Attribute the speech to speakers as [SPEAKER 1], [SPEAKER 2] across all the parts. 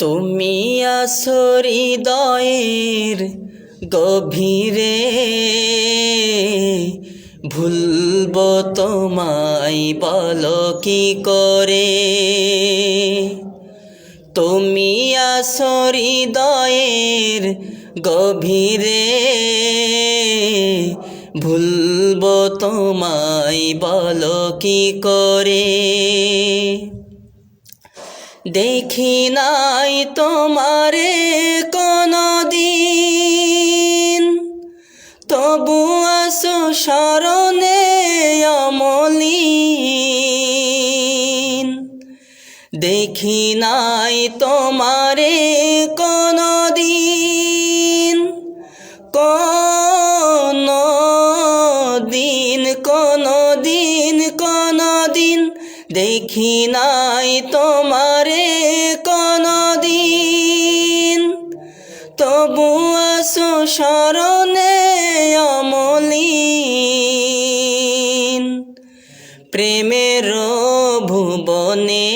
[SPEAKER 1] তুমি আছো হৃদয়ের গভীরে, ভুলবো তোমায় বলো কি করে। তুমি আছো হৃদয়ের গভীরে, ভুলবো তোমায় বলো কি করে। দেখি নাই তোমারে কোনদিন, তবু আসো স্মরণে অমলিন। দেখি নাই তোমারে কোনদিন, কোনদিন দেখি নাই তোমারে কোনদিন, তবু আসো স্মরণে অমলিন। প্রেমের ভুবনে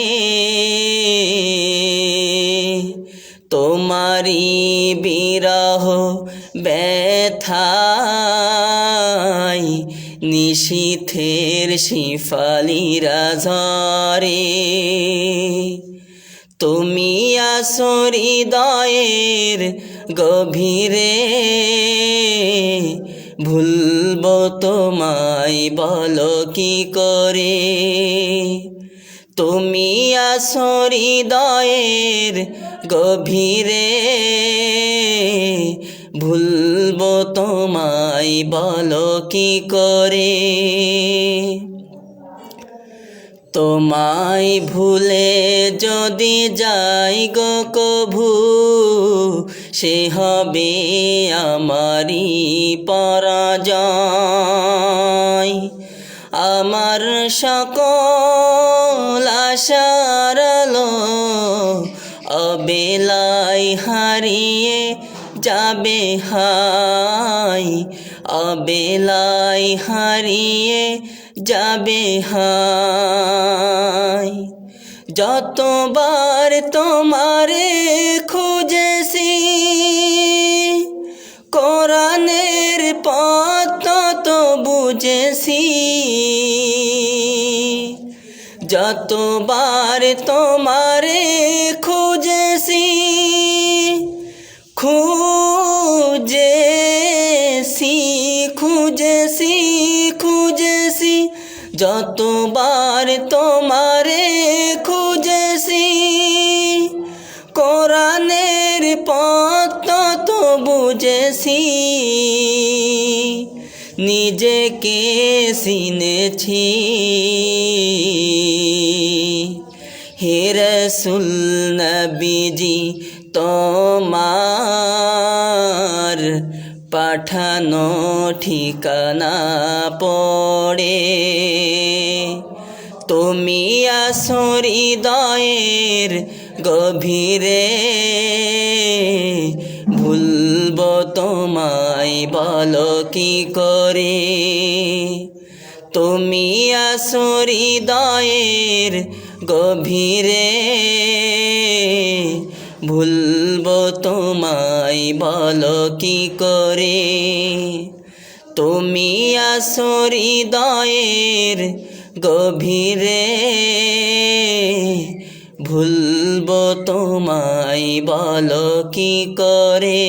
[SPEAKER 1] তোমারি বিরহ ব্যথায়, নিশীথের শিফালিরা ঝরে। তুমি আছো হৃদয়ের গভীরে, ভুলবো তোমায় বলো কি করে। তুমি আছো হৃদয়ের গভীরে, ভুলবো তোমায় বলো কি করে। তোমায় ভুলে যদি যাই গো কভু, সে হবে আমারই পরাজয়। আমার সকল আশার আলো অবেলায় হারিয়ে যাবে হায়, অবেলায় হারিয়ে যাবে হায়। যতবার তোমারে খুঁজেছি, কোরআনের পথ তত বুঝেছি। যতবার তোমারে খুঁজেছি, খুঁজেছি, যতবার তোমারে খুঁজেছি, কোরআনের পথ তত বুঝেছি। নিজেকে চিনেছি হে রাসূল নবীজি, তোমার পাঠানো ঠিকানা পড়ে। তুমি আছো হৃদয়ের গভীরে, ভুলবো তোমায় বলো কি করে। তুমি আছো হৃদয়ের গভীরে, ভুলবো তোমায় বলো কি করে। তুমি আছো হৃদয়ের গভীরে, ভুলবো তোমায় বলো কি করে।